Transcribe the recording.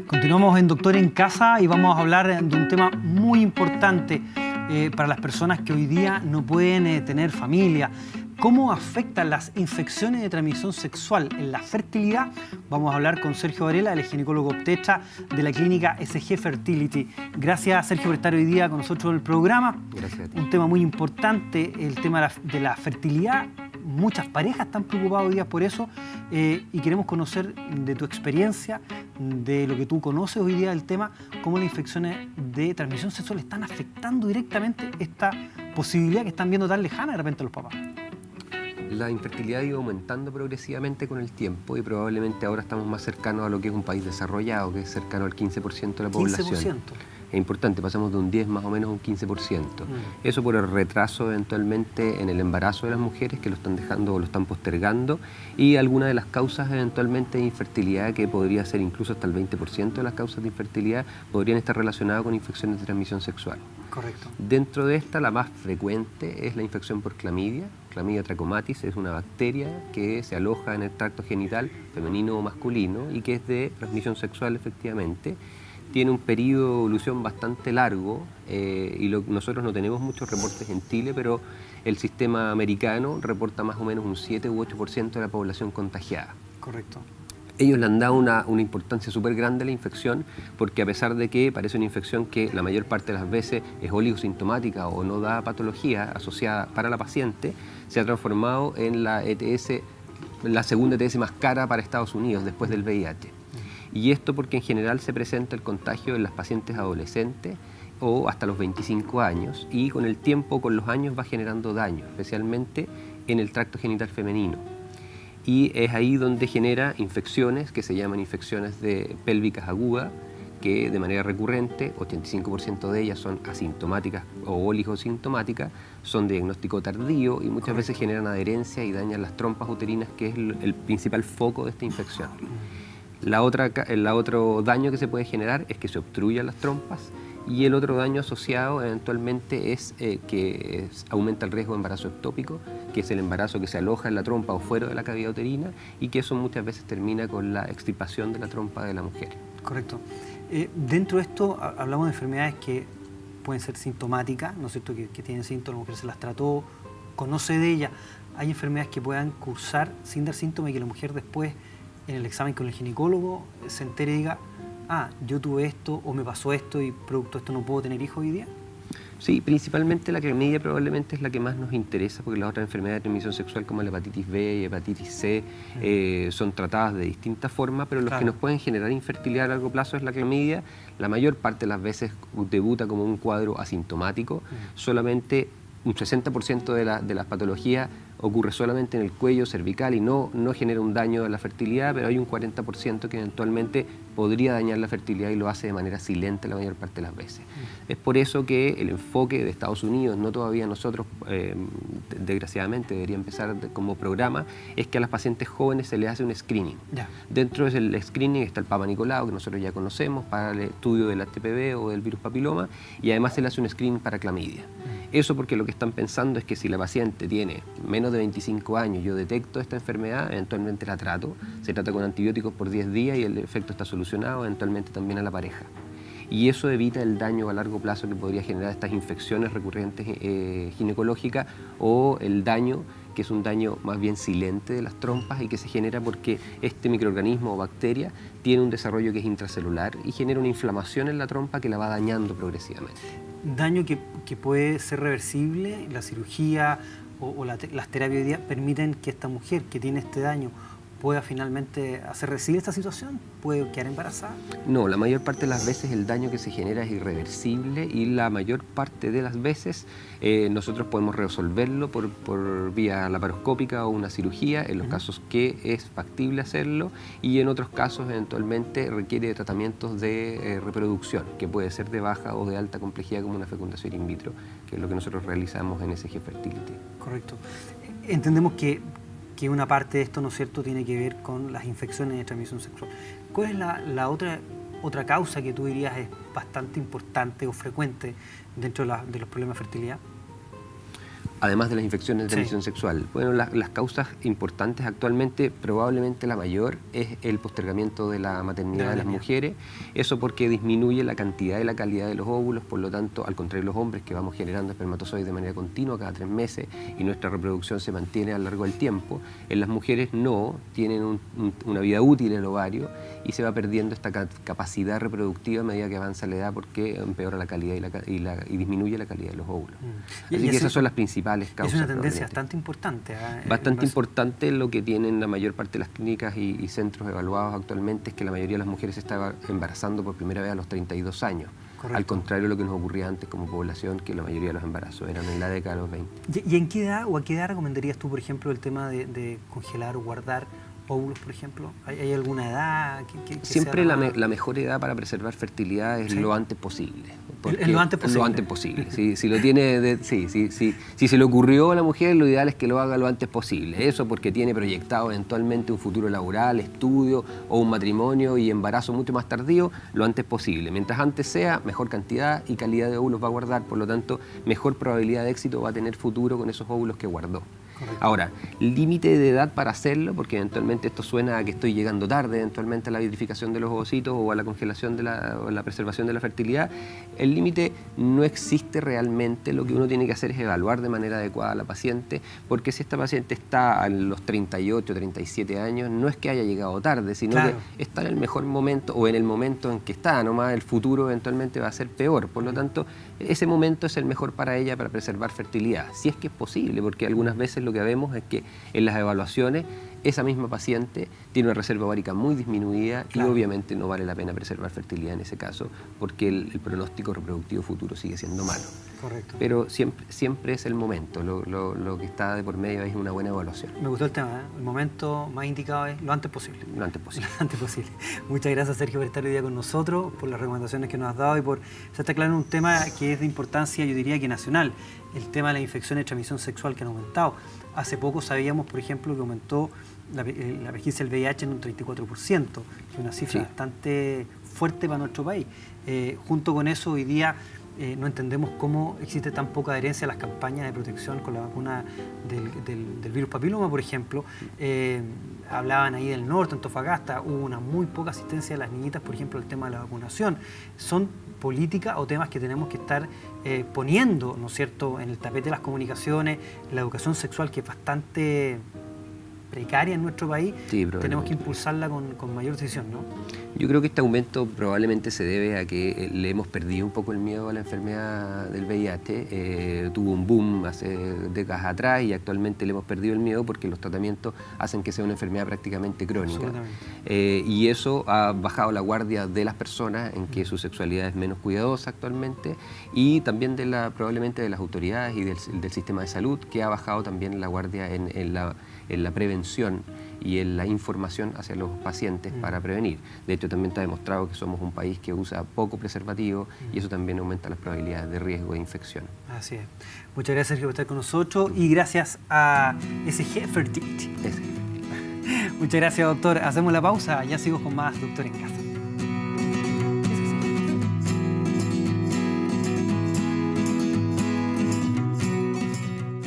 Continuamos en Doctor en Casa y vamos a hablar de un tema muy importante para las personas que hoy día no pueden tener familia. ¿Cómo afectan las infecciones de transmisión sexual en la fertilidad? Vamos a hablar con Sergio Varela, el ginecólogo obstetra de la clínica SG Fertility. Gracias, Sergio, por estar hoy día con nosotros en el programa. Gracias a ti. Un tema muy importante, el tema de la fertilidad. Muchas parejas están preocupadas hoy día por eso y queremos conocer de tu experiencia, de lo que tú conoces hoy día del tema, cómo las infecciones de transmisión sexual están afectando directamente esta posibilidad que están viendo tan lejana de repente los papás. La infertilidad ha ido aumentando progresivamente con el tiempo y probablemente ahora estamos más cercanos a lo que es un país desarrollado, que es cercano al 15% de la población. 15%. Es importante, pasamos de un 10 más o menos a un 15%. Eso por el retraso eventualmente en el embarazo de las mujeres que lo están dejando o lo están postergando, y algunas de las causas eventualmente de infertilidad, que podría ser incluso hasta el 20% de las causas de infertilidad, podrían estar relacionadas con infecciones de transmisión sexual. Correcto. Dentro de esta, la más frecuente es la infección por clamidia. Clamidia trachomatis es una bacteria que se aloja en el tracto genital femenino o masculino y que es de transmisión sexual efectivamente. Tiene un periodo de evolución bastante largo y nosotros no tenemos muchos reportes en Chile, pero el sistema americano reporta más o menos un 7 u 8% de la población contagiada. Correcto. Ellos le han dado una importancia súper grande a la infección, porque a pesar de que parece una infección que la mayor parte de las veces es oligosintomática o no da patología asociada para la paciente, se ha transformado en la ETS, la segunda ETS más cara para Estados Unidos después del VIH. Y esto porque en general se presenta el contagio en las pacientes adolescentes o hasta los 25 años, y con el tiempo, con los años, va generando daño, especialmente en el tracto genital femenino. Y es ahí donde genera infecciones que se llaman infecciones pélvicas agudas, que de manera recurrente, 85% de ellas son asintomáticas o oligosintomáticas, son de diagnóstico tardío y muchas veces generan adherencia y dañan las trompas uterinas, que es el principal foco de esta infección. El otro daño que se puede generar es que se obstruyan las trompas, y el otro daño asociado eventualmente es que aumenta el riesgo de embarazo ectópico, que es el embarazo que se aloja en la trompa o fuera de la cavidad uterina, y que eso muchas veces termina con la extirpación de la trompa de la mujer. Correcto. Dentro de esto hablamos de enfermedades que pueden ser sintomáticas, ¿no es cierto?, que tienen síntomas, la mujer se las trató, conoce de ellas. Hay enfermedades que puedan cursar sin dar síntomas y que la mujer después, en el examen con el ginecólogo, se entere y diga: ah, yo tuve esto o me pasó esto y producto de esto no puedo tener hijos hoy día. Sí, principalmente la clamidia probablemente es la que más nos interesa, porque las otras enfermedades de transmisión sexual como la hepatitis B y hepatitis C son tratadas de distintas formas, pero los que nos pueden generar infertilidad a largo plazo es la clamidia. La mayor parte de las veces debuta como un cuadro asintomático, solamente un 60% de las patologías ocurre solamente en el cuello cervical y no genera un daño a la fertilidad, pero hay un 40% que eventualmente podría dañar la fertilidad y lo hace de manera silente la mayor parte de las veces. Es por eso que el enfoque de Estados Unidos, no todavía nosotros, desgraciadamente debería empezar como programa, es que a las pacientes jóvenes se les hace un screening. Dentro del screening está el Papa Nicolau, que nosotros ya conocemos, para el estudio del HPV o del virus papiloma, y además se le hace un screening para clamidia. Eso porque lo que están pensando es que si la paciente tiene menos de 25 años, yo detecto esta enfermedad, eventualmente la trato, se trata con antibióticos por 10 días y el efecto está solucionado, eventualmente también a la pareja. Y eso evita el daño a largo plazo que podría generar estas infecciones recurrentes ginecológicas, o el daño, que es un daño más bien silente de las trompas y que se genera porque este microorganismo o bacteria tiene un desarrollo que es intracelular y genera una inflamación en la trompa que la va dañando progresivamente. Daño que puede ser reversible. La cirugía o las terapias hoy día permiten que esta mujer que tiene este daño pueda finalmente hacer reversible esta situación, puede quedar embarazada. No, la mayor parte de las veces el daño que se genera es irreversible, y la mayor parte de las veces nosotros podemos resolverlo por vía laparoscópica o una cirugía, en los casos que es factible hacerlo, y en otros casos eventualmente requiere de tratamientos de reproducción, que puede ser de baja o de alta complejidad, como una fecundación in vitro, que es lo que nosotros realizamos en SG Fertility. Correcto. Entendemos que una parte de esto, ¿no es cierto?, tiene que ver con las infecciones de transmisión sexual. ¿Cuál es la otra causa que tú dirías es bastante importante o frecuente dentro de los problemas de fertilidad? Además de las infecciones de transmisión sexual. Bueno, las causas importantes actualmente, probablemente la mayor, es el postergamiento de la maternidad de las mujeres. Eso porque disminuye la cantidad y la calidad de los óvulos, por lo tanto, al contrario de los hombres, que vamos generando espermatozoides de manera continua cada 3 meses y nuestra reproducción se mantiene a lo largo del tiempo, en las mujeres no, tienen una vida útil el ovario y se va perdiendo esta capacidad reproductiva a medida que avanza la edad porque empeora la calidad y disminuye la calidad de los óvulos. Así que esas son las principales causas. Es una tendencia bastante importante. Bastante importante. Lo que tienen la mayor parte de las clínicas y centros evaluados actualmente es que la mayoría de las mujeres se estaba embarazando por primera vez a los 32 años. Correcto. Al contrario de lo que nos ocurría antes como población, que la mayoría de los embarazos eran en la década de los 20. ¿Y en qué edad o a qué edad recomendarías tú, por ejemplo, el tema de congelar o guardar óvulos, por ejemplo? ¿Hay alguna edad que siempre la mejor edad para preservar fertilidad es lo antes posible? Lo antes posible. Lo antes posible. Si lo tiene, si se le ocurrió a la mujer, lo ideal es que lo haga lo antes posible. Eso porque tiene proyectado eventualmente un futuro laboral, estudio o un matrimonio y embarazo mucho más tardío, lo antes posible. Mientras antes sea, mejor cantidad y calidad de óvulos va a guardar, por lo tanto, mejor probabilidad de éxito va a tener futuro con esos óvulos que guardó. Correcto. Ahora, límite de edad para hacerlo, porque eventualmente esto suena a que estoy llegando tarde eventualmente a la vitrificación de los ovocitos o a la congelación o la preservación de la fertilidad. El límite no existe realmente, lo que uno tiene que hacer es evaluar de manera adecuada a la paciente, porque si esta paciente está a los 38, 37 años, no es que haya llegado tarde, sino que está en el mejor momento o en el momento en que está, nomás el futuro eventualmente va a ser peor, por lo tanto ese momento es el mejor para ella para preservar fertilidad, si es que es posible, porque algunas veces lo que vemos es que en las evaluaciones esa misma paciente tiene una reserva ovárica muy disminuida y obviamente no vale la pena preservar fertilidad en ese caso porque el pronóstico reproductivo futuro sigue siendo malo. Correcto. Pero siempre es el momento, lo que está de por medio es una buena evaluación. Me gustó el tema, ¿eh? El momento más indicado es lo antes posible. Lo antes posible. Lo antes posible. Muchas gracias, Sergio, por estar hoy día con nosotros, por las recomendaciones que nos has dado y por estar claro en un tema que es de importancia, yo diría que nacional, el tema de las infecciones de transmisión sexual que han aumentado. Hace poco sabíamos, por ejemplo, que aumentó la presencia del VIH en un 34%, que es una cifra bastante fuerte para nuestro país. Junto con eso, hoy día no entendemos cómo existe tan poca adherencia a las campañas de protección con la vacuna del virus papiloma, por ejemplo. Hablaban ahí del norte, Antofagasta, hubo una muy poca asistencia de las niñitas, por ejemplo, al tema de la vacunación. Son políticas o temas que tenemos que estar poniendo, ¿no es cierto?, en el tapete de las comunicaciones, la educación sexual, que es bastante precaria en nuestro país, tenemos que impulsarla con mayor decisión, ¿no? Yo creo que este aumento probablemente se debe a que le hemos perdido un poco el miedo a la enfermedad del VIH. Tuvo un boom hace décadas atrás y actualmente le hemos perdido el miedo porque los tratamientos hacen que sea una enfermedad prácticamente crónica. Y eso ha bajado la guardia de las personas en que su sexualidad es menos cuidadosa actualmente y también probablemente de las autoridades y del sistema de salud, que ha bajado también la guardia en la prevención y en la información hacia los pacientes para prevenir. De hecho, también está demostrado que somos un país que usa poco preservativo y eso también aumenta las probabilidades de riesgo de infección. Así es. Muchas gracias, Sergio, por estar con nosotros y gracias a SG Fertility. Muchas gracias, doctor. Hacemos la pausa, ya sigo con más Doctor en Casa.